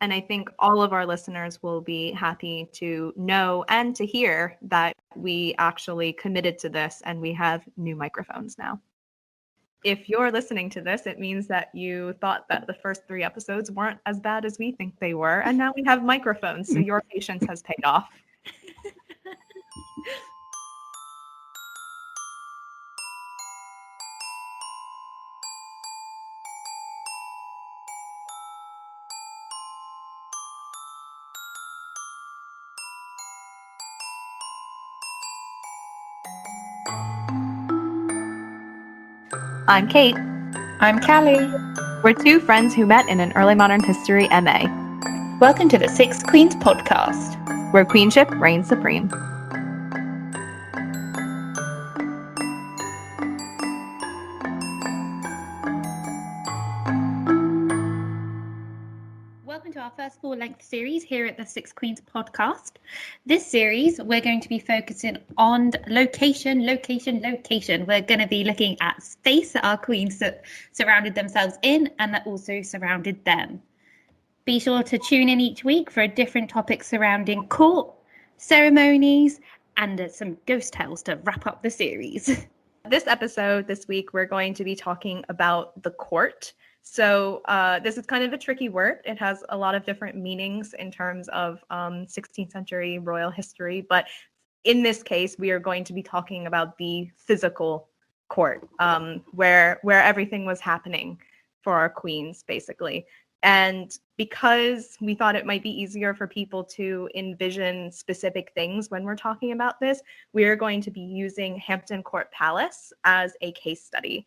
And I think all of our listeners will be happy to know and to hear that we actually committed to this and we have new microphones now. If you're listening to this, it means that you thought that the first 3 episodes weren't as bad as we think they were. And now we have microphones, so your patience has paid off. I'm Kate. I'm Callie. We're 2 friends who met in an early modern history MA. Welcome to the Six Queens podcast, where queenship reigns supreme. Welcome to our first full-length series here at the Six Queens podcast. This series, we're going to be focusing on location. We're going to be looking at space that our queens surrounded themselves in and that also surrounded them. Be sure to tune in each week for a different topic surrounding court, ceremonies, and some ghost tales to wrap up the series. This episode, this week, we're going to be talking about the court. So this is kind of a tricky word. It has a lot of different meanings in terms of 16th century royal history. But in this case, we are going to be talking about the physical court, where everything was happening for our queens, basically. And because we thought it might be easier for people to envision specific things when we're talking about this, we are going to be using Hampton Court Palace as a case study.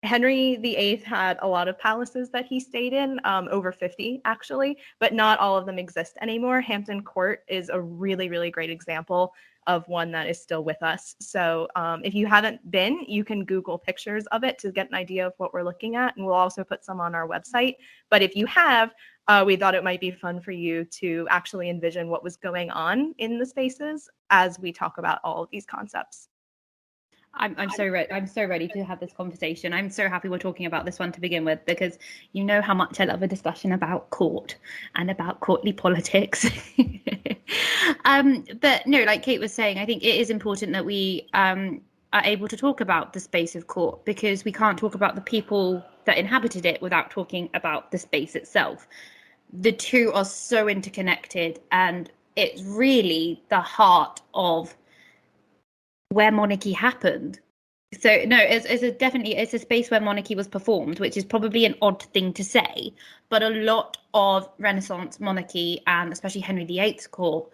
Henry VIII had a lot of palaces that he stayed in, over 50 actually, but not all of them exist anymore. Hampton Court is a really, really great example of one that is still with us. So if you haven't been, you can Google pictures of it to get an idea of what we're looking at. And we'll also put some on our website. But if you have, we thought it might be fun for you to actually envision what was going on in the spaces as we talk about all of these concepts. I'm so ready to have this conversation. I'm so happy we're talking about this one to begin with, because you know how much I love a discussion about court and about courtly politics. But no, like Kate was saying, I think it is important that we are able to talk about the space of court, because we can't talk about the people that inhabited it without talking about the space itself. The two are so interconnected, and it's really the heart of where monarchy happened. So no, it's a space where monarchy was performed, which is probably an odd thing to say, but a lot of Renaissance monarchy, and especially Henry VIII's court,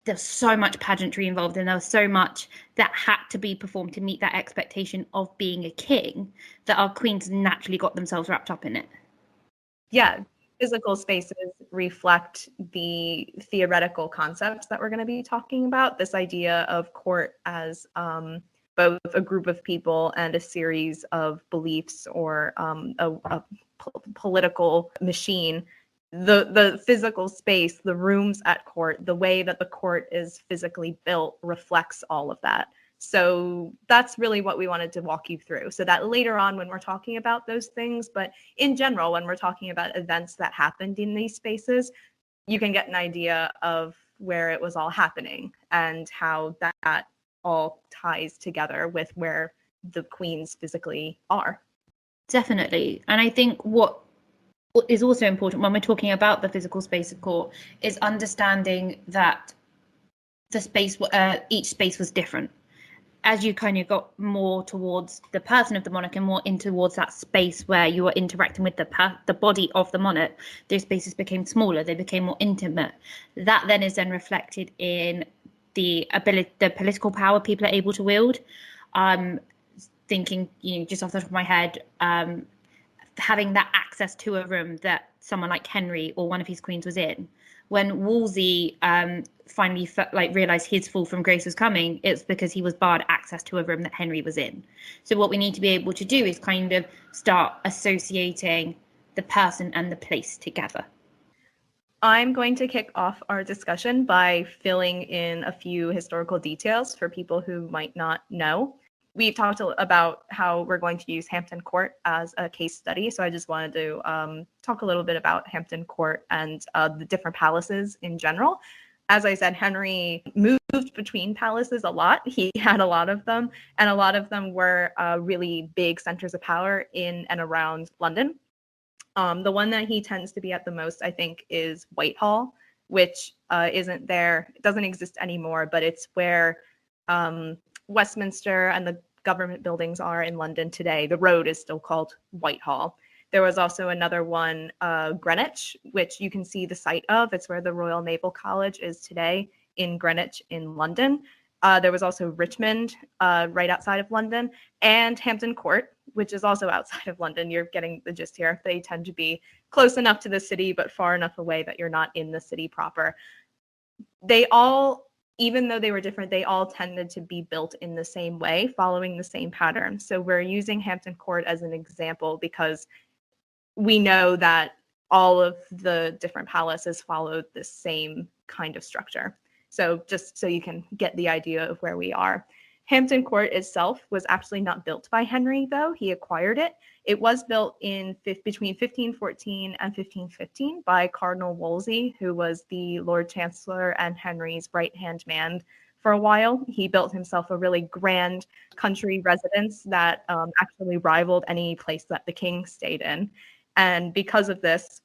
there's so much pageantry involved, and there was so much that had to be performed to meet that expectation of being a king, that our queens naturally got themselves wrapped up in it. Yeah, physical spaces reflect the theoretical concepts that we're going to be talking about. This idea of court as both a group of people and a series of beliefs, or a political machine. The physical space, the rooms at court, the way that the court is physically built reflects all of that. So that's really what we wanted to walk you through, so that later on when we're talking about those things, but in general, when we're talking about events that happened in these spaces, you can get an idea of where it was all happening and how that all ties together with where the queens physically are. Definitely. And I think what is also important when we're talking about the physical space of court is understanding that the space, each space was different. As you kind of got more towards the person of the monarch and more in towards that space where you were interacting with the body of the monarch, those spaces became smaller, they became more intimate. That then is then reflected in the political power people are able to wield. Thinking, just off the top of my head, having that access to a room that someone like Henry or one of his queens was in. When Wolsey finally realized his fall from grace was coming, it's because he was barred access to a room that Henry was in. So what we need to be able to do is kind of start associating the person and the place together. I'm going to kick off our discussion by filling in a few historical details for people who might not know. we talked about how we're going to use Hampton Court as a case study. So I just wanted to talk a little bit about Hampton Court and the different palaces in general. As I said, Henry moved between palaces a lot. He had a lot of them, and a lot of them were really big centers of power in and around London. The one that he tends to be at the most, I think, is Whitehall, which isn't there. It doesn't exist anymore, but it's where Westminster and the government buildings are in London today. The road is still called Whitehall. There was also another one, Greenwich, which you can see the site of. It's where the Royal Naval College is today in Greenwich in London. There was also Richmond, right outside of London, and Hampton Court, which is also outside of London. You're getting the gist here. They tend to be close enough to the city, but far enough away that you're not in the city proper. They all, even though they were different, they all tended to be built in the same way, following the same pattern. So we're using Hampton Court as an example because we know that all of the different palaces followed the same kind of structure. So just so you can get the idea of where we are. Hampton Court itself was actually not built by Henry, though. He acquired it. It was built between 1514 and 1515 by Cardinal Wolsey, who was the Lord Chancellor and Henry's right-hand man for a while. He built himself a really grand country residence that actually rivaled any place that the king stayed in. And because of this,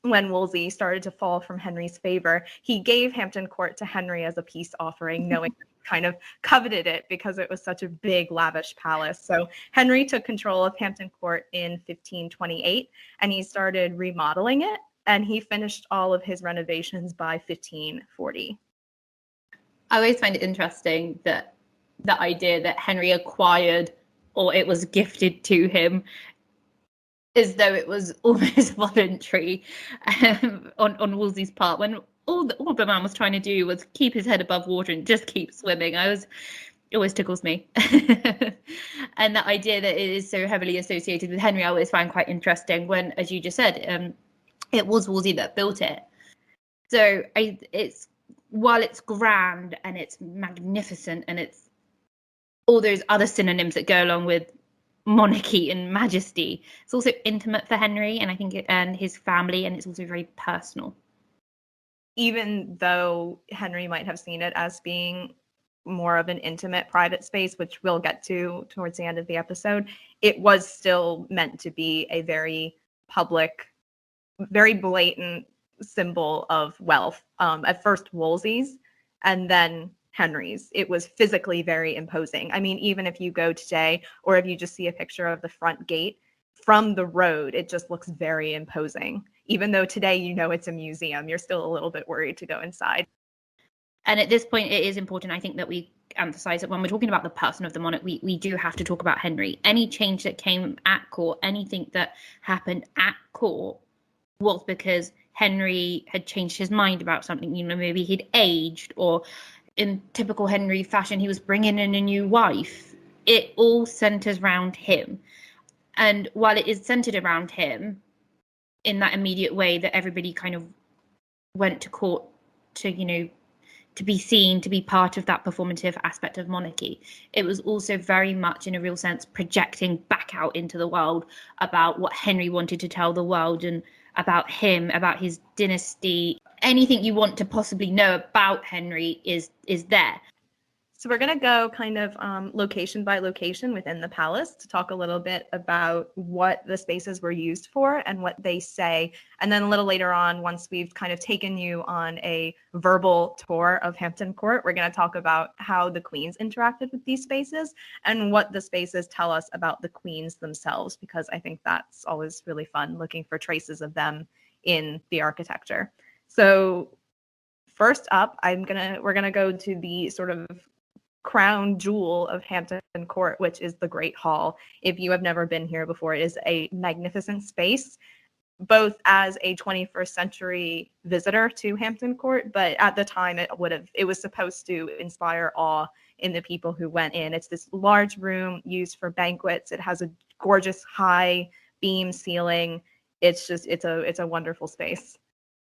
when Wolsey started to fall from Henry's favor, he gave Hampton Court to Henry as a peace offering, knowing that he kind of coveted it because it was such a big, lavish palace. So Henry took control of Hampton Court in 1528, and he started remodeling it, and he finished all of his renovations by 1540. I always find it interesting that the idea that Henry acquired or it was gifted to him as though it was almost voluntary on Wolsey's part, when all the man was trying to do was keep his head above water and just keep swimming. It always tickles me. And the idea that it is so heavily associated with Henry, I always find quite interesting when, as you just said, it was Wolsey that built it. So while it's grand and it's magnificent and it's all those other synonyms that go along with monarchy and majesty, it's also intimate for Henry, and I think and his family, and it's also very personal. Even though Henry might have seen it as being more of an intimate private space, which we'll get to towards the end of the episode, it was still meant to be a very public, very blatant symbol of wealth. At first Wolsey's, and then Henry's. It was physically very imposing. I mean, even if you go today, or if you just see a picture of the front gate from the road, it just looks very imposing. Even though today, you know, it's a museum, you're still a little bit worried to go inside. And at this point, it is important, I think, that we emphasize that when we're talking about the person of the monarch, we do have to talk about Henry. Any change that came at court, anything that happened at court, was because Henry had changed his mind about something. You know, maybe he'd aged, or in typical Henry fashion, he was bringing in a new wife. It all centers around him. And while it is centered around him in that immediate way that everybody kind of went to court to, you know, to be seen, to be part of that performative aspect of monarchy, it was also very much, in a real sense, projecting back out into the world about what Henry wanted to tell the world, and about him, about his dynasty. Anything you want to possibly know about Henry is there. So we're going to go kind of location by location within the palace to talk a little bit about what the spaces were used for and what they say. And then a little later on, once we've kind of taken you on a verbal tour of Hampton Court, we're going to talk about how the queens interacted with these spaces and what the spaces tell us about the queens themselves, because I think that's always really fun, looking for traces of them in the architecture. So first up, we're gonna go to the sort of crown jewel of Hampton Court, which is the Great Hall. If you have never been here before, it is a magnificent space, both as a 21st century visitor to Hampton Court, but at the time it was supposed to inspire awe in the people who went in. It's this large room used for banquets. It has a gorgeous high beam ceiling. It's a wonderful space.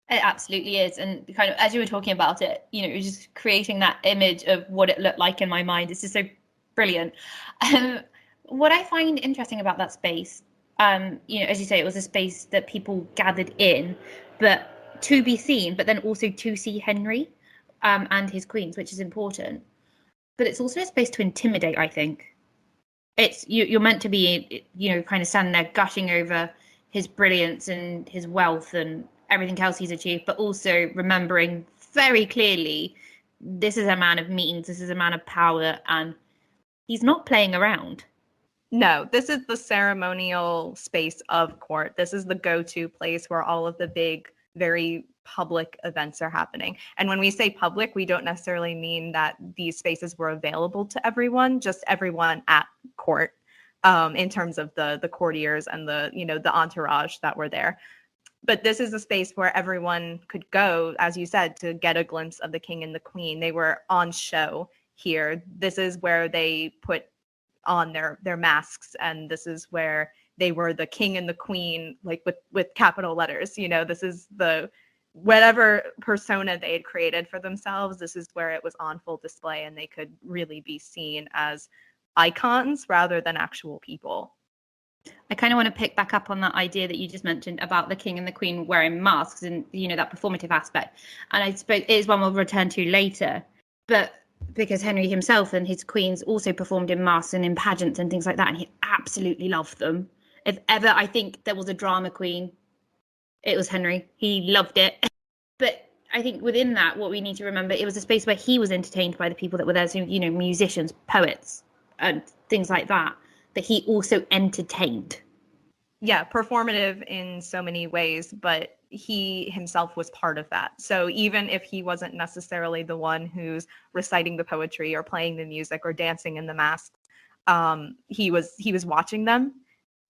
It absolutely is. And kind of as you were talking about it, you know, just creating that image of what it looked like in my mind. It's just so Brilliant. What I find interesting about that space, as you say, it was a space that people gathered in, but to be seen, but then also to see Henry and his queens, which is important. But it's also a space to intimidate, I think. You're meant to be, kind of standing there gushing over his brilliance and his wealth and everything else he's achieved, but also remembering very clearly this is a man of means, this is a man of power, and he's not playing around. No, this is the ceremonial space of court. This is the go-to place where all of the big, very public events are happening. And when we say public, we don't necessarily mean that these spaces were available to everyone, just everyone at court, in terms of the courtiers and the entourage that were there. But this is a space where everyone could go, as you said, to get a glimpse of the king and the queen. They were on show here. This is where they put on their masks, and this is where they were the king and the queen, like with capital letters. This is the whatever persona they had created for themselves. This is where it was on full display, and they could really be seen as icons rather than actual people. I kind of want to pick back up on that idea that you just mentioned about the king and the queen wearing masks and that performative aspect, and I suppose it is one we'll return to later, but because Henry himself and his queens also performed in masks and in pageants and things like that, and he absolutely loved them. If ever I think there was a drama queen, it was Henry. He loved it. But I think within that, what we need to remember, it was a space where he was entertained by the people that were there, so musicians, poets, and things like that he also entertained. Yeah, performative in so many ways, but he himself was part of that. So even if he wasn't necessarily the one who's reciting the poetry or playing the music or dancing in the masks, he was watching them,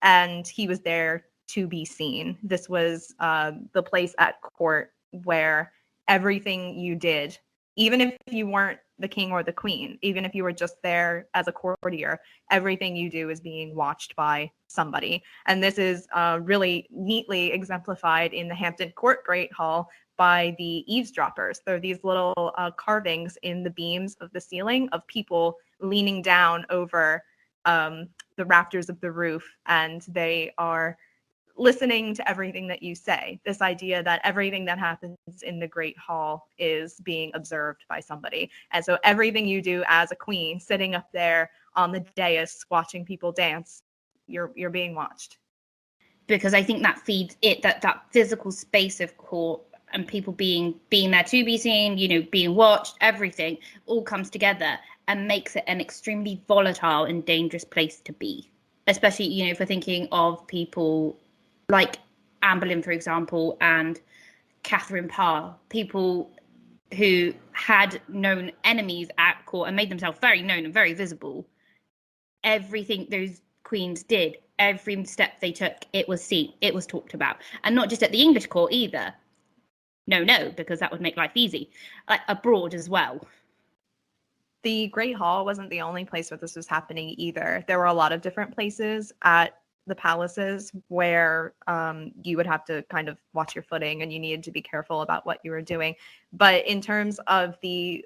and he was there to be seen. This was the place at court where everything you did, even if you weren't the king or the queen, even if you were just there as a courtier, everything you do is being watched by somebody. And this is really neatly exemplified in the Hampton Court Great Hall by the eavesdroppers. There are these little carvings in the beams of the ceiling of people leaning down over the rafters of the roof, and they are listening to everything that you say. This idea that everything that happens in the Great Hall is being observed by somebody. And so everything you do as a queen, sitting up there on the dais watching people dance, you're being watched. Because I think that feeds it, that physical space of court and people being there to be seen, being watched, everything all comes together and makes it an extremely volatile and dangerous place to be. Especially, if we're thinking of people like Anne Boleyn, for example, and Catherine Parr, people who had known enemies at court and made themselves very known and very visible. Everything those queens did, every step they took, it was seen, it was talked about. And not just at the English court either. No, because that would make life easy. Like abroad as well. The Great Hall wasn't the only place where this was happening either. There were a lot of different places at the palaces where you would have to kind of watch your footing, and you needed to be careful about what you were doing. But in terms of the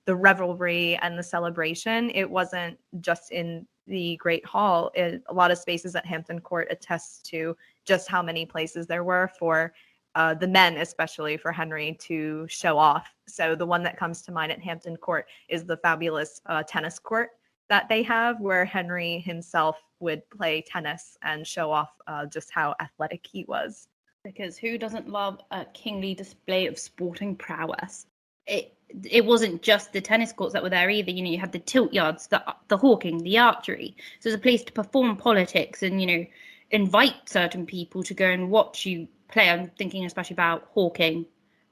revelry and the celebration, it wasn't just in the Great Hall. A lot of spaces at Hampton Court attests to just how many places there were for the men, especially for Henry, to show off. So the one that comes to mind at Hampton Court is the fabulous tennis court that they have, where Henry himself would play tennis and show off just how athletic he was. Because who doesn't love a kingly display of sporting prowess? It wasn't just the tennis courts that were there either. You had the tilt yards, the hawking, the archery. So it was a place to perform politics and, invite certain people to go and watch you play. I'm thinking especially about hawking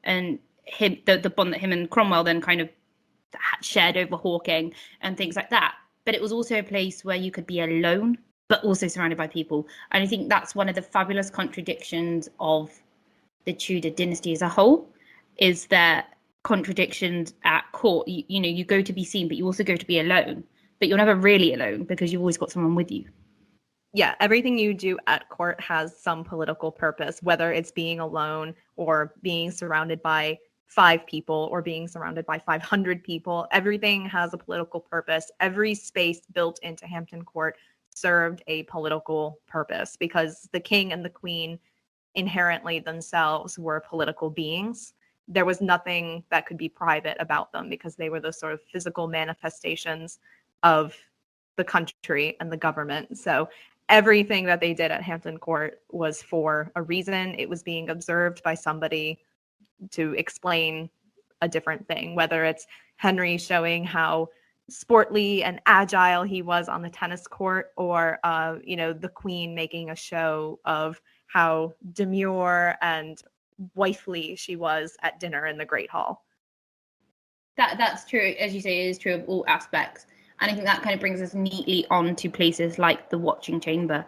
and him, the bond that him and Cromwell then kind of shared over hawking and things like that. But it was also a place where you could be alone, but also surrounded by people. And I think that's one of the fabulous contradictions of the Tudor dynasty as a whole, is that contradictions at court. You go to be seen, but you also go to be alone. But you're never really alone because you've always got someone with you. Yeah, everything you do at court has some political purpose, whether it's being alone or being surrounded by 5 people or being surrounded by 500 people. Everything has a political purpose. Every space built into Hampton Court served a political purpose because the king and the queen inherently themselves were political beings. There was nothing that could be private about them because they were the sort of physical manifestations of the country and the government. So everything that they did at Hampton Court was for a reason. It was being observed by somebody to explain a different thing, whether it's Henry showing how sportly and agile he was on the tennis court, or the queen making a show of how demure and wifely she was at dinner in the Great Hall. That's true, as you say, it is true of all aspects. And I think that kind of brings us neatly on to places like the watching chamber.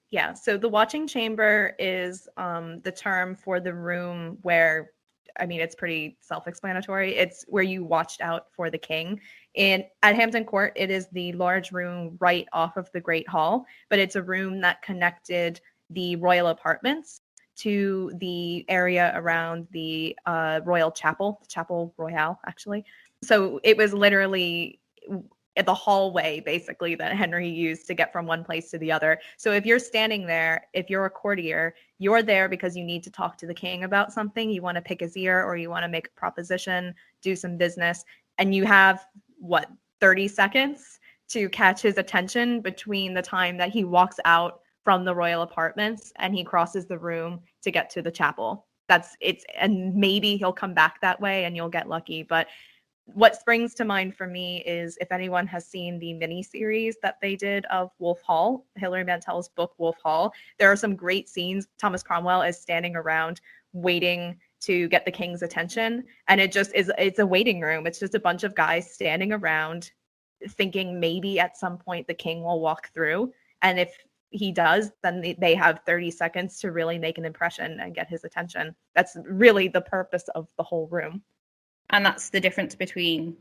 Yeah, so the watching chamber is the term for the room where, it's pretty self-explanatory. It's where you watched out for the king. And at Hampton Court, it is the large room right off of the Great Hall, but it's a room that connected the royal apartments to the area around the royal chapel, the Chapel Royale, actually. So it was literally the hallway, basically, that Henry used to get from one place to the other. So if you're standing there, if you're a courtier, you're there because you need to talk to the king about something. You want to pick his ear, or you want to make a proposition, do some business, and you have, 30 seconds to catch his attention between the time that he walks out from the royal apartments and he crosses the room to get to the chapel. And maybe he'll come back that way and you'll get lucky. But what springs to mind for me is if anyone has seen the miniseries that they did of Wolf Hall, Hilary Mantel's book Wolf Hall, there are some great scenes. Thomas Cromwell is standing around waiting to get the king's attention, and it's a waiting room. It's just a bunch of guys standing around thinking maybe at some point the king will walk through, and if he does, then they have 30 seconds to really make an impression and get his attention. That's really the purpose of the whole room. And that's the difference between,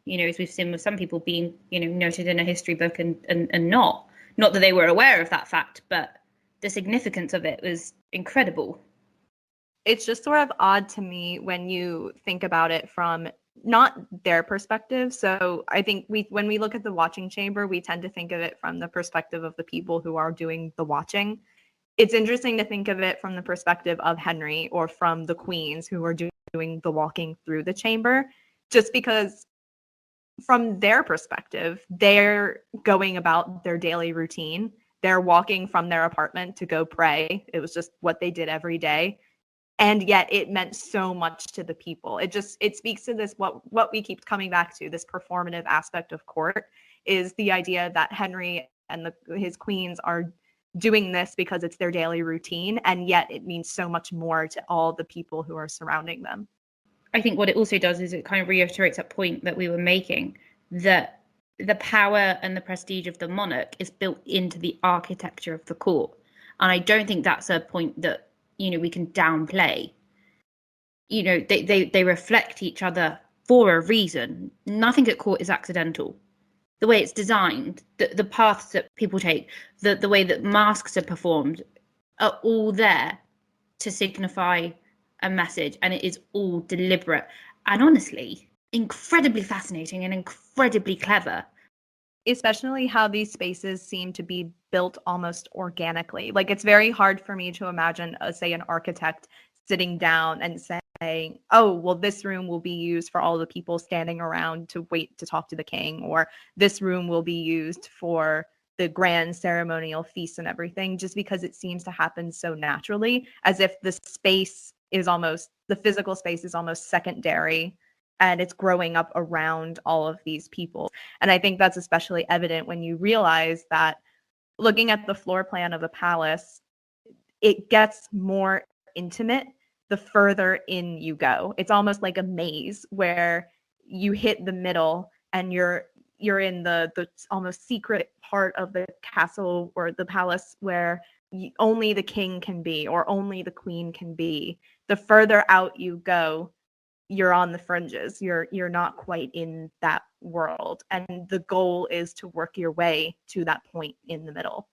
as we've seen with some people being, noted in a history book and not that they were aware of that fact, but the significance of it was incredible. It's just sort of odd to me when you think about it from not their perspective. So I think when we look at the watching chamber, we tend to think of it from the perspective of the people who are doing the watching. It's interesting to think of it from the perspective of Henry or from the queens who are doing the walking through the chamber, just because from their perspective, they're going about their daily routine. They're walking from their apartment to go pray. It was just what they did every day. And yet it meant so much to the people. It speaks to this, what we keep coming back to, this performative aspect of court, is the idea that Henry and his queens are doing this because it's their daily routine, and yet it means so much more to all the people who are surrounding them. I think what it also does is it kind of reiterates that point that we were making, that the power and the prestige of the monarch is built into the architecture of the court. And I don't think that's a point that, we can downplay. They reflect each other for a reason. Nothing at court is accidental. The way it's designed, the paths that people take, the way that masks are performed are all there to signify a message, and it is all deliberate and honestly incredibly fascinating and incredibly clever. Especially how these spaces seem to be built almost organically. Like, it's very hard for me to imagine, say, an architect sitting down and saying, oh, well, this room will be used for all the people standing around to wait to talk to the king, or this room will be used for the grand ceremonial feasts and everything, just because it seems to happen so naturally, as if the physical space is almost secondary, and it's growing up around all of these people. And I think that's especially evident when you realize that looking at the floor plan of the palace, it gets more intimate the further in you go. It's almost like a maze where you hit the middle and you're in the almost secret part of the castle or the palace where only the king can be or only the queen can be. The further out you go, you're on the fringes. You're not quite in that world. And the goal is to work your way to that point in the middle.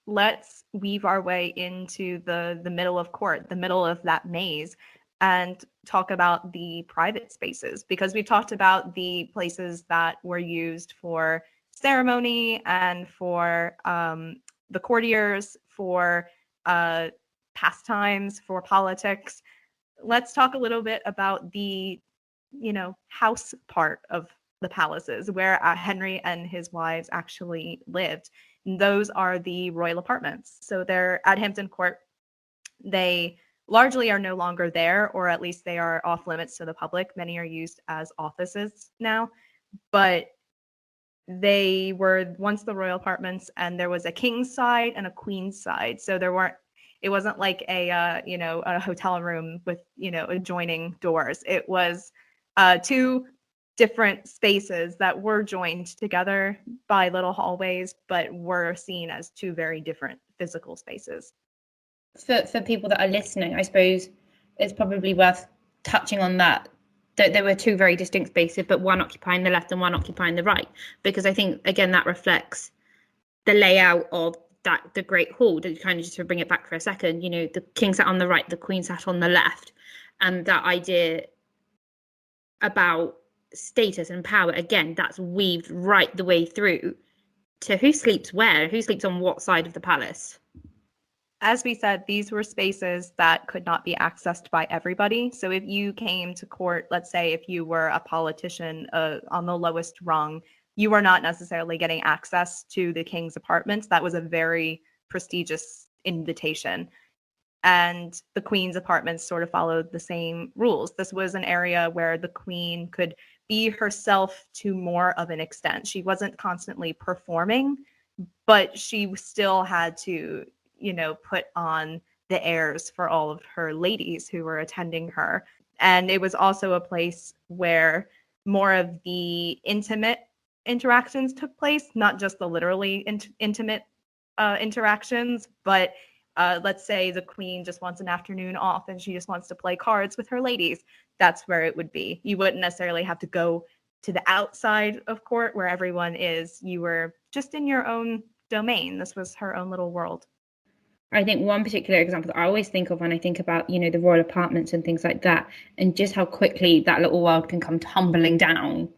Let's weave our way into the middle of court, the middle of that maze. and talk about the private spaces, because we've talked about the places that were used for ceremony and for the courtiers, for pastimes, for politics. Let's talk a little bit about the, house part of the palaces where Henry and his wives actually lived. And those are the royal apartments. So they're at Hampton Court. They largely are no longer there, or at least they are off limits to the public. Many are used as offices now, but they were once the royal apartments, and there was a king's side and a queen's side. So it wasn't like a hotel room with, adjoining doors. It was two different spaces that were joined together by little hallways, but were seen as two very different physical spaces. For people that are listening, I suppose it's probably worth touching on that there were two very distinct spaces, but one occupying the left and one occupying the right, because I think, again, that reflects the layout of the Great Hall. To kind of just to bring it back for a second, the king sat on the right, the queen sat on the left, and that idea about status and power, again, that's weaved right the way through to who sleeps where, who sleeps on what side of the palace. As we said, these were spaces that could not be accessed by everybody. So if you came to court, let's say if you were a politician on the lowest rung, you were not necessarily getting access to the king's apartments. That was a very prestigious invitation. And the queen's apartments sort of followed the same rules. This was an area where the queen could be herself to more of an extent. She wasn't constantly performing, but she still had to put on the airs for all of her ladies who were attending her. And it was also a place where more of the intimate interactions took place, not just the literally intimate interactions, but let's say the queen just wants an afternoon off and she just wants to play cards with her ladies. That's where it would be. You wouldn't necessarily have to go to the outside of court where everyone is. You were just in your own domain. This was her own little world. I think one particular example that I always think of when I think about, the royal apartments and things like that, and just how quickly that little world can come tumbling down,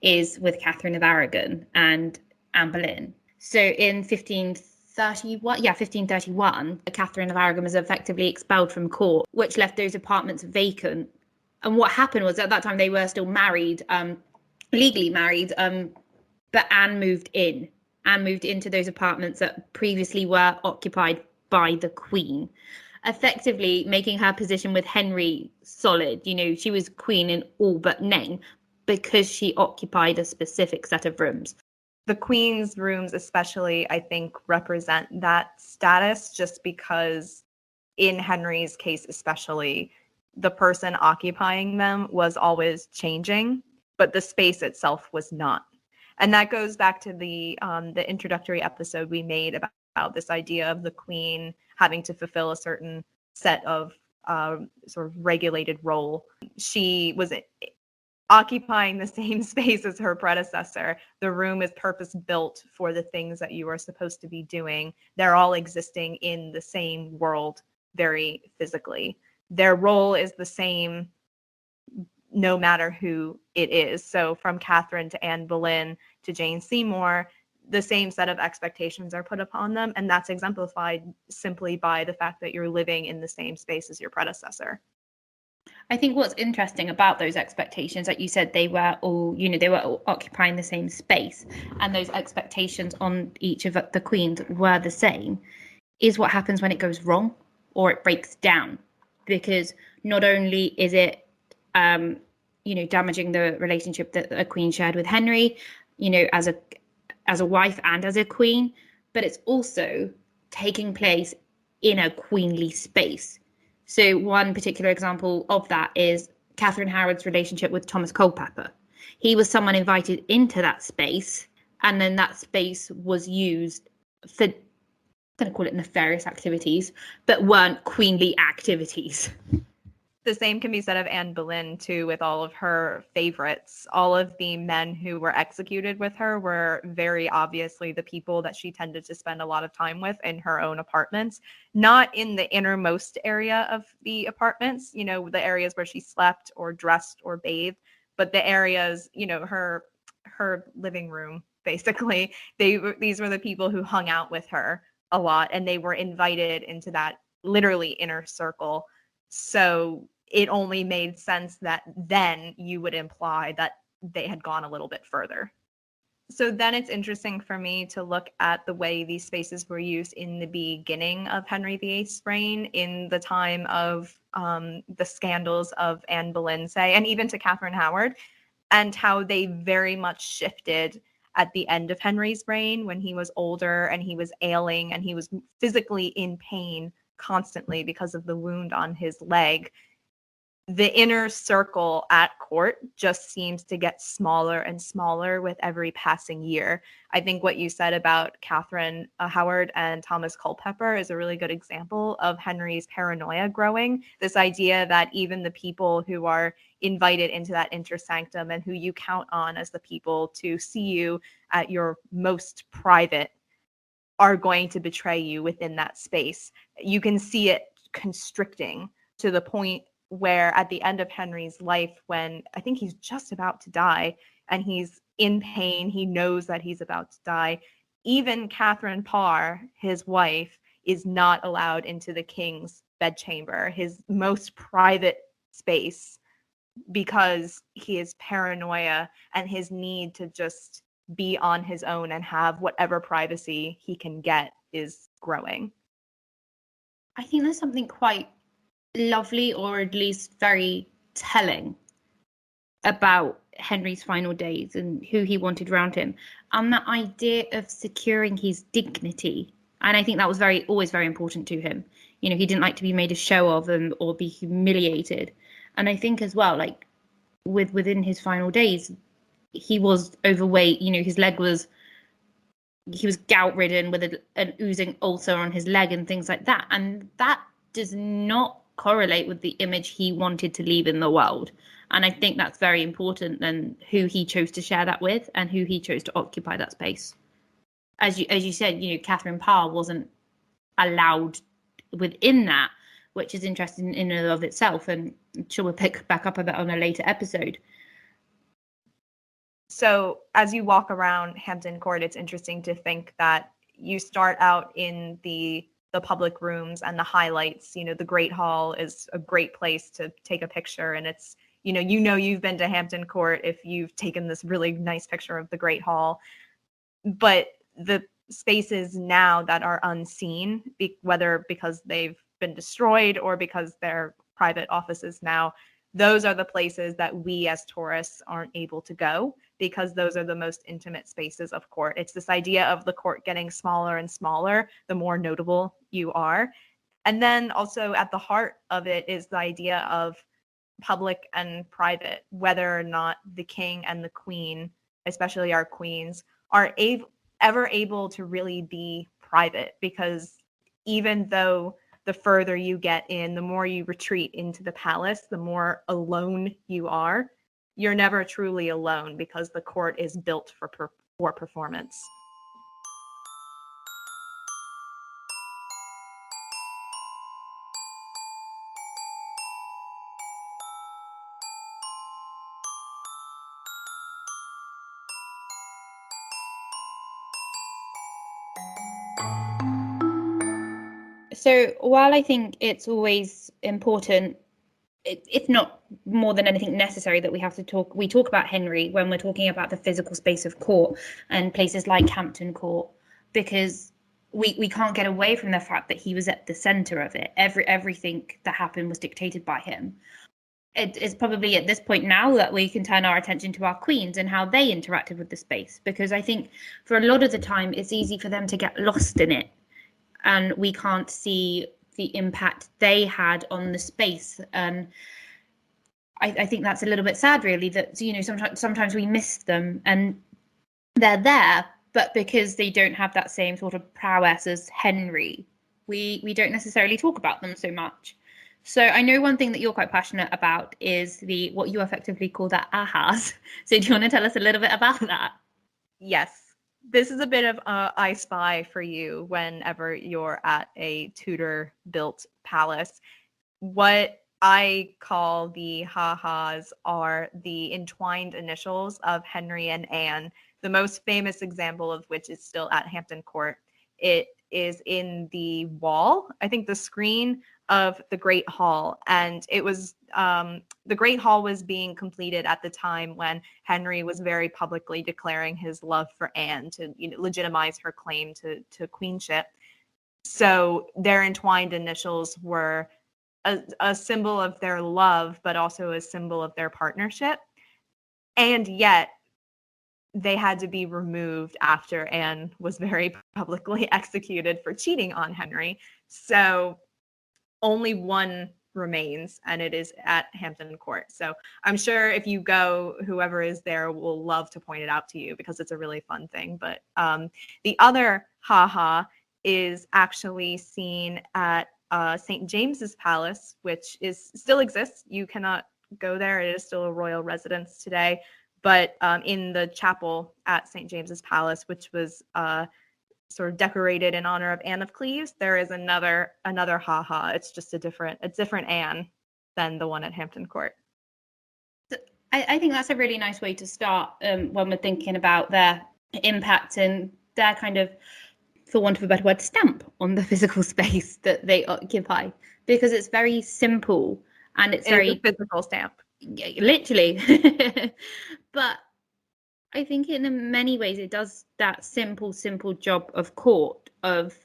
is with Catherine of Aragon and Anne Boleyn. So in 1531, Catherine of Aragon was effectively expelled from court, which left those apartments vacant. And what happened was, at that time they were still married, legally married, but Anne moved in. Anne moved into those apartments that previously were occupied by the queen, effectively making her position with Henry solid. She was queen in all but name because she occupied a specific set of rooms. The queen's rooms especially, I think, represent that status, just because in Henry's case especially, the person occupying them was always changing, but the space itself was not. And that goes back to the introductory episode we made about this idea of the queen having to fulfill a certain set of sort of regulated role. She was occupying the same space as her predecessor. The room is purpose-built for the things that you are supposed to be doing. They're all existing in the same world very physically. Their role is the same no matter who it is. So from Catherine to Anne Boleyn to Jane Seymour, the same set of expectations are put upon them, and that's exemplified simply by the fact that you're living in the same space as your predecessor. I think what's interesting about those expectations, like you said, they were all occupying the same space, and those expectations on each of the queens were the same, is what happens when it goes wrong or it breaks down. Because not only is it, damaging the relationship that a queen shared with Henry, as a wife and as a queen, but it's also taking place in a queenly space. So one particular example of that is Catherine Howard's relationship with Thomas Culpeper. He was someone invited into that space, and then that space was used for, I'm going to call it nefarious activities, but weren't queenly activities. The same can be said of Anne Boleyn, too, with all of her favorites. All of the men who were executed with her were very obviously the people that she tended to spend a lot of time with in her own apartments, not in the innermost area of the apartments, the areas where she slept or dressed or bathed, but the areas, her living room, basically. These were the people who hung out with her a lot, and they were invited into that literally inner circle. So it only made sense that then you would imply that they had gone a little bit further. So then it's interesting for me to look at the way these spaces were used in the beginning of Henry VIII's reign, in the time of the scandals of Anne Boleyn, say, and even to Catherine Howard, and how they very much shifted at the end of Henry's reign, when he was older and he was ailing and he was physically in pain constantly because of the wound on his leg. The inner circle at court just seems to get smaller and smaller with every passing year. I think what you said about Catherine Howard and Thomas Culpeper is a really good example of Henry's paranoia growing. This idea that even the people who are invited into that inner sanctum and who you count on as the people to see you at your most private are going to betray you within that space. You can see it constricting to the point where at the end of Henry's life, when I think he's just about to die and he's in pain, he knows that he's about to die, even Catherine Parr, his wife, is not allowed into the king's bedchamber, his most private space, because his paranoia and his need to just be on his own and have whatever privacy he can get is growing. I think there's something quite lovely, or at least very telling, about Henry's final days and who he wanted around him, and that idea of securing his dignity. And I think that was always very important to him. He didn't like to be made a show of or be humiliated. And I think as well, like within his final days, he was overweight. He was gout ridden with an oozing ulcer on his leg and things like that. And that does not correlate with the image he wanted to leave in the world. And I think that's very important, then, who he chose to share that with and who he chose to occupy that space. As you said, Catherine Parr wasn't allowed within that, which is interesting in and of itself, and I'm sure we'll pick back up a bit on a later episode. So as you walk around Hampton Court, it's interesting to think that you start out in the public rooms and the highlights. The Great Hall is a great place to take a picture, and it's you've been to Hampton Court if you've taken this really nice picture of the Great Hall. But the spaces now that are unseen, whether because they've been destroyed or because they're private offices now, those are the places that we as tourists aren't able to go, because those are the most intimate spaces of court. It's this idea of the court getting smaller and smaller the more notable you are. And then also at the heart of it is the idea of public and private, whether or not the king and the queen, especially our queens, are ever able to really be private. Because even though the further you get in, the more you retreat into the palace, the more alone you are. You're never truly alone, because the court is built for performance. So while I think it's always important, it's not more than anything necessary that we talk about Henry when we're talking about the physical space of court and places like Hampton Court, because we can't get away from the fact that he was at the center of it. Everything that happened was dictated by him. It's probably at this point now that we can turn our attention to our queens and how they interacted with the space, because I think for a lot of the time it's easy for them to get lost in it, and we can't see the impact they had on the space. And I think that's a little bit sad, really, that sometimes we miss them, and they're there, but because they don't have that same sort of prowess as Henry, we don't necessarily talk about them so much. So I know one thing that you're quite passionate about is what you effectively call the ahas. So do you want to tell us a little bit about that? Yes, this is a bit of I Spy for you whenever you're at a Tudor built palace. What I call the ha-has are the entwined initials of Henry and Anne, the most famous example of which is still at Hampton Court. It is in the wall, I think the screen of the Great Hall. And it was the Great Hall was being completed at the time when Henry was very publicly declaring his love for Anne to legitimize her claim to queenship. So their entwined initials were a symbol of their love, but also a symbol of their partnership. And yet they had to be removed after Anne was very publicly executed for cheating on Henry. So only one remains, and it is at Hampton Court. So I'm sure if you go, whoever is there will love to point it out to you because it's a really fun thing. But the other ha-ha is actually seen at St. James's Palace, which still exists. You cannot go there. It is still a royal residence today. But in the chapel at St. James's Palace, which was sort of decorated in honor of Anne of Cleves, there is another ha-ha. It's just a different Anne than the one at Hampton Court. I think that's a really nice way to start when we're thinking about their impact and their kind of, for want of a better word, stamp on the physical space that they occupy, because it's very simple and it's very a physical stamp. Literally. But I think in many ways it does that simple job of court of,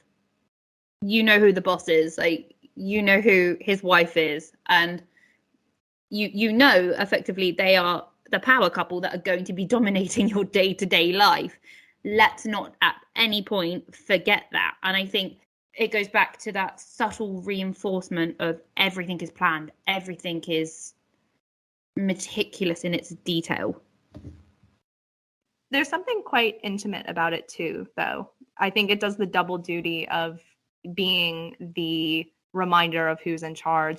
who the boss is, like, who his wife is, and effectively they are the power couple that are going to be dominating your day-to-day life. Let's not at any point forget that. And I think it goes back to that subtle reinforcement of everything is planned, everything is meticulous in its detail. There's something quite intimate about it too, though. I think it does the double duty of being the reminder of who's in charge,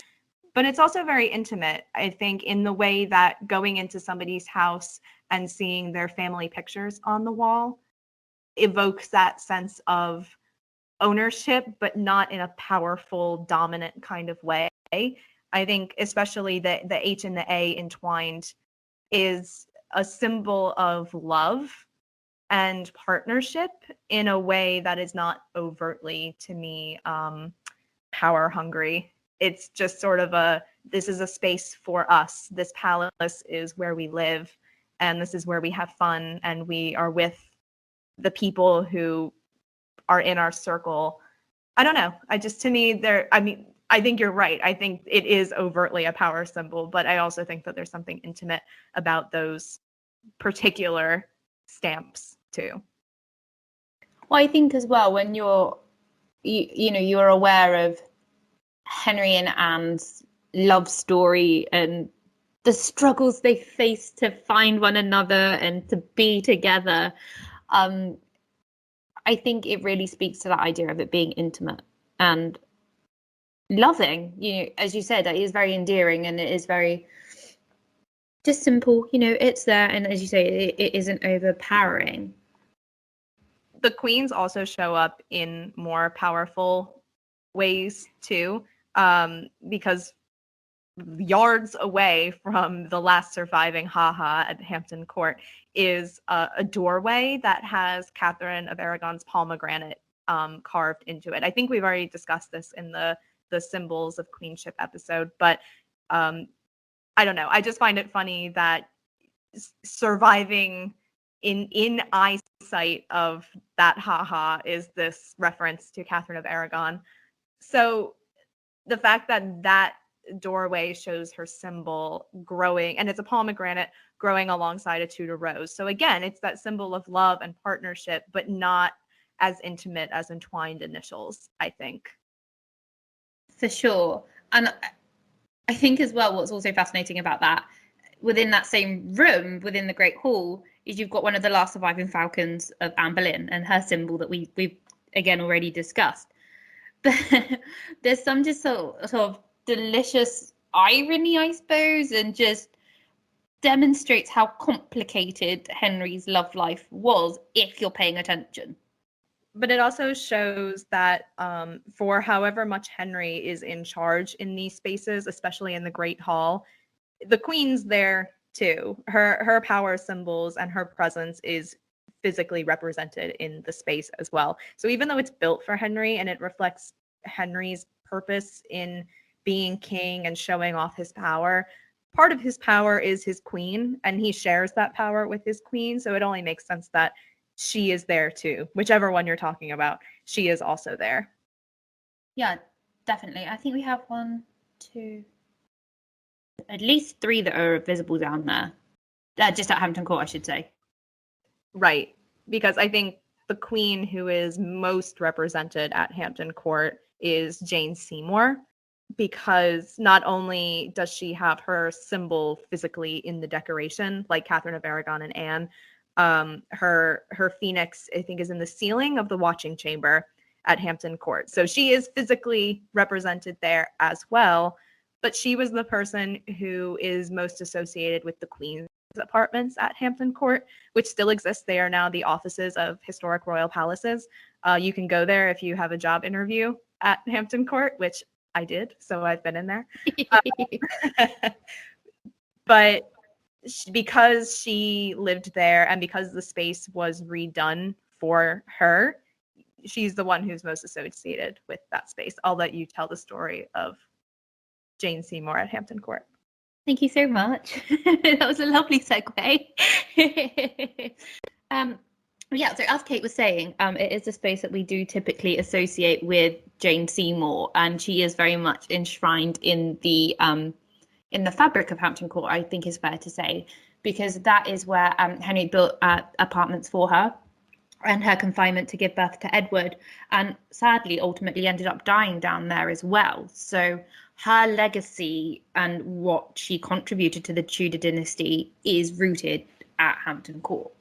but it's also very intimate, I think, in the way that going into somebody's house and seeing their family pictures on the wall evokes that sense of ownership, but not in a powerful, dominant kind of way. I think especially the H and the A entwined is a symbol of love and partnership in a way that is not overtly, to me, power hungry. It's just sort of this is a space for us. This palace is where we live, and this is where we have fun, and we are with the people who are in our circle. I don't know. I think you're right. I think it is overtly a power symbol, but I also think that there's something intimate about those particular stamps too. Well, I think as well, when you're aware of Henry and Anne's love story and the struggles they face to find one another and to be together, I think it really speaks to that idea of it being intimate and loving. As you said, it is very endearing and it is very just simple. It's there, and as you say, it isn't overpowering. The queens also show up in more powerful ways too, because yards away from the last surviving ha-ha at Hampton Court is a doorway that has Catherine of Aragon's pomegranate carved into it. I think we've already discussed this in the symbols of queenship episode, but I don't know. I just find it funny that surviving in eyesight of that ha-ha is this reference to Catherine of Aragon. So the fact that doorway shows her symbol growing, and it's a pomegranate growing alongside a Tudor rose. So again, it's that symbol of love and partnership, but not as intimate as entwined initials, I think. For sure. And I think as well, what's also fascinating about that, within that same room, within the Great Hall, is you've got one of the last surviving falcons of Anne Boleyn and her symbol that we've again already discussed. But there's some just sort of delicious irony, I suppose, and just demonstrates how complicated Henry's love life was if you're paying attention. But it also shows that for however much Henry is in charge in these spaces, especially in the Great Hall, the Queen's there too. Her power symbols and her presence is physically represented in the space as well. So even though it's built for Henry and it reflects Henry's purpose in being king and showing off his power, part of his power is his queen, and he shares that power with his queen. So it only makes sense that she is there too. Whichever one you're talking about, she is also there. Yeah, definitely. I think we have 1, 2, at least 3 that are visible down there. Just at Hampton Court, I should say. Right. Because I think the queen who is most represented at Hampton Court is Jane Seymour, because not only does she have her symbol physically in the decoration, like Catherine of Aragon and Anne, her phoenix, I think, is in the ceiling of the watching chamber at Hampton Court. So she is physically represented there as well, but she was the person who is most associated with the Queen's apartments at Hampton Court, which still exist. They are now the offices of historic royal palaces. You can go there if you have a job interview at Hampton Court, which I did, so I've been in there. But because she lived there and because the space was redone for her, she's the one who's most associated with that space. I'll let you tell the story of Jane Seymour at Hampton Court. Thank you so much. That was a lovely segue. Yeah, so as Kate was saying, it is a space that we do typically associate with Jane Seymour, and she is very much enshrined in the fabric of Hampton Court, I think is fair to say, because that is where Henry built apartments for her and her confinement to give birth to Edward, and sadly ultimately ended up dying down there as well. So her legacy and what she contributed to the Tudor dynasty is rooted at Hampton Court.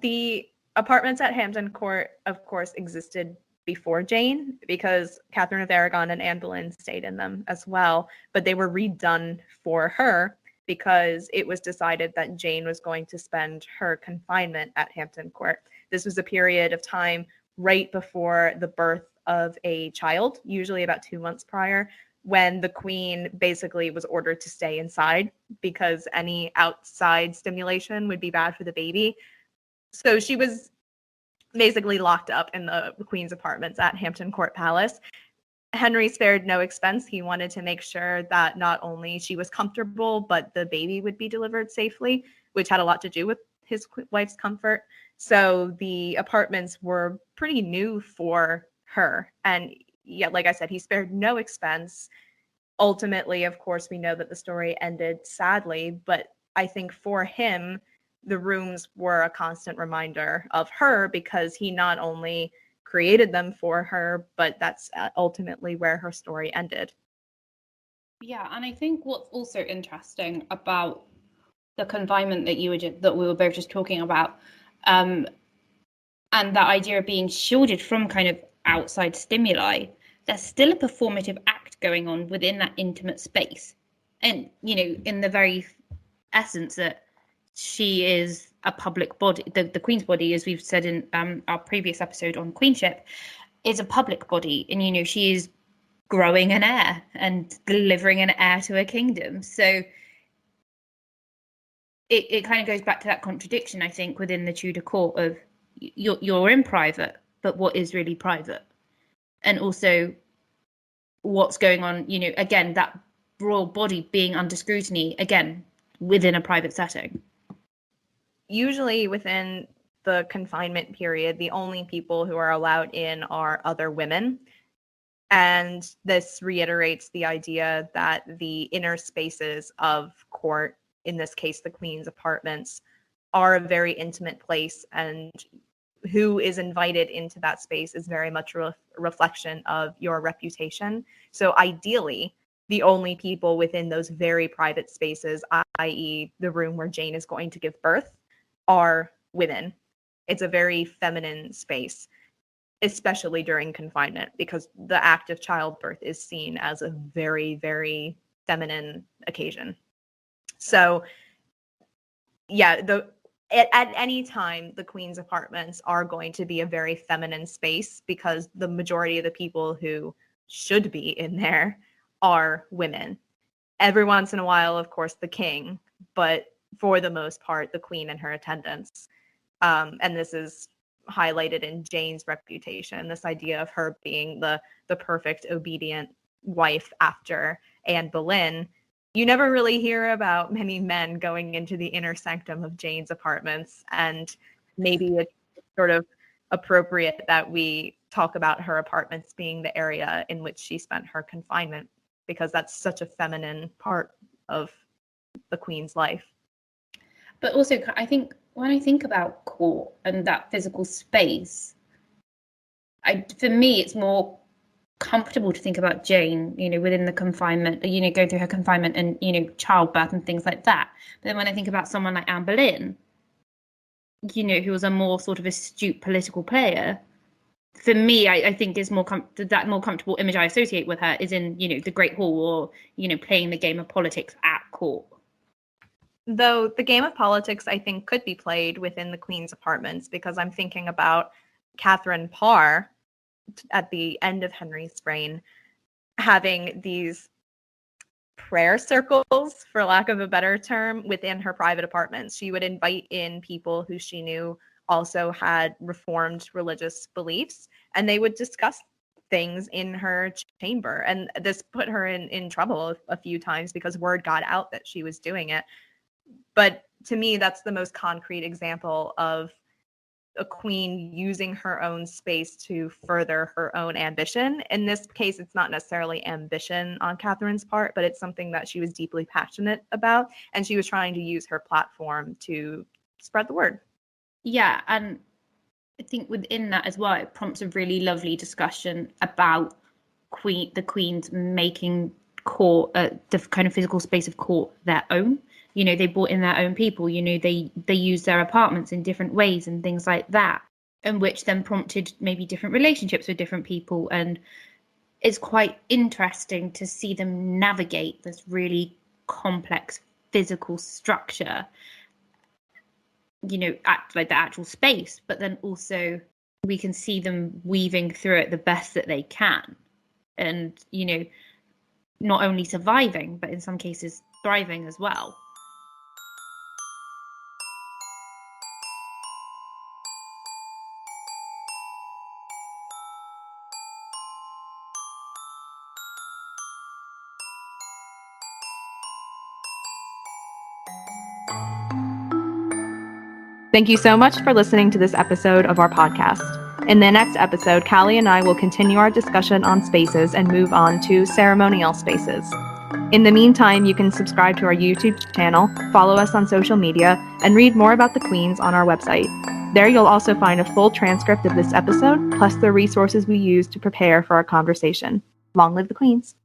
The apartments at Hampton Court, of course, existed before Jane, because Catherine of Aragon and Anne Boleyn stayed in them as well, but they were redone for her because it was decided that Jane was going to spend her confinement at Hampton Court. This was a period of time right before the birth of a child, usually about 2 months prior, when the Queen basically was ordered to stay inside because any outside stimulation would be bad for the baby. So she was basically locked up in the Queen's apartments at Hampton Court Palace. Henry spared no expense. He wanted to make sure that not only she was comfortable, but the baby would be delivered safely, which had a lot to do with his wife's comfort. So the apartments were pretty new for her. And yet, like I said, he spared no expense. Ultimately, of course, we know that the story ended sadly, but I think for him, the rooms were a constant reminder of her because he not only created them for her, but that's ultimately where her story ended. Yeah, and I think what's also interesting about the confinement that we were both just talking about, and that idea of being shielded from kind of outside stimuli, there's still a performative act going on within that intimate space. And, you know, in the very essence that she is a public body, the Queen's body, as we've said in our previous episode on queenship, is a public body. And, you know, she is growing an heir and delivering an heir to a kingdom. So it kind of goes back to that contradiction, I think, within the Tudor court of you're in private, but what is really private? And also what's going on, you know, again, that royal body being under scrutiny, again, within a private setting. Usually within the confinement period, the only people who are allowed in are other women. And this reiterates the idea that the inner spaces of court, in this case, the Queen's apartments, are a very intimate place, and who is invited into that space is very much a reflection of your reputation. So ideally, the only people within those very private spaces, i.e. the room where Jane is going to give birth, are women. It's a very feminine space. especially during confinement, because the act of childbirth is seen as a very, very feminine occasion. So yeah, at any time, the Queen's apartments are going to be a very feminine space, because the majority of the people who should be in there are women. Every once in a while, of course, the king, but for the most part, the Queen and her attendants. And this is highlighted in Jane's reputation, this idea of her being the perfect obedient wife after Anne Boleyn. You never really hear about many men going into the inner sanctum of Jane's apartments, and maybe it's sort of appropriate that we talk about her apartments being the area in which she spent her confinement, because that's such a feminine part of the Queen's life. But also, I think when I think about court and that physical space, for me, it's more comfortable to think about Jane, within the confinement, going through her confinement and, childbirth and things like that. But then when I think about someone like Anne Boleyn, who was a more sort of astute political player, for me, I think is that more comfortable image I associate with her is in, the Great Hall, or, playing the game of politics at court. Though the game of politics, I think, could be played within the Queen's apartments, because I'm thinking about Catherine Parr at the end of Henry's reign having these prayer circles, for lack of a better term, within her private apartments. She would invite in people who she knew also had reformed religious beliefs, and they would discuss things in her chamber. And this put her in trouble a few times, because word got out that she was doing it. But to me, that's the most concrete example of a queen using her own space to further her own ambition. In this case, it's not necessarily ambition on Catherine's part, but it's something that she was deeply passionate about, and she was trying to use her platform to spread the word. Yeah, and I think within that as well, it prompts a really lovely discussion about the Queen's making court, the kind of physical space of court, their own. They brought in their own people, they used their apartments in different ways and things like that, and which then prompted maybe different relationships with different people. And it's quite interesting to see them navigate this really complex physical structure, at like the actual space, but then also we can see them weaving through it the best that they can, and, not only surviving, but in some cases thriving as well. Thank you so much for listening to this episode of our podcast. In the next episode, Callie and I will continue our discussion on spaces and move on to ceremonial spaces. In the meantime, you can subscribe to our YouTube channel, follow us on social media, and read more about the Queens on our website. There you'll also find a full transcript of this episode, plus the resources we used to prepare for our conversation. Long live the Queens!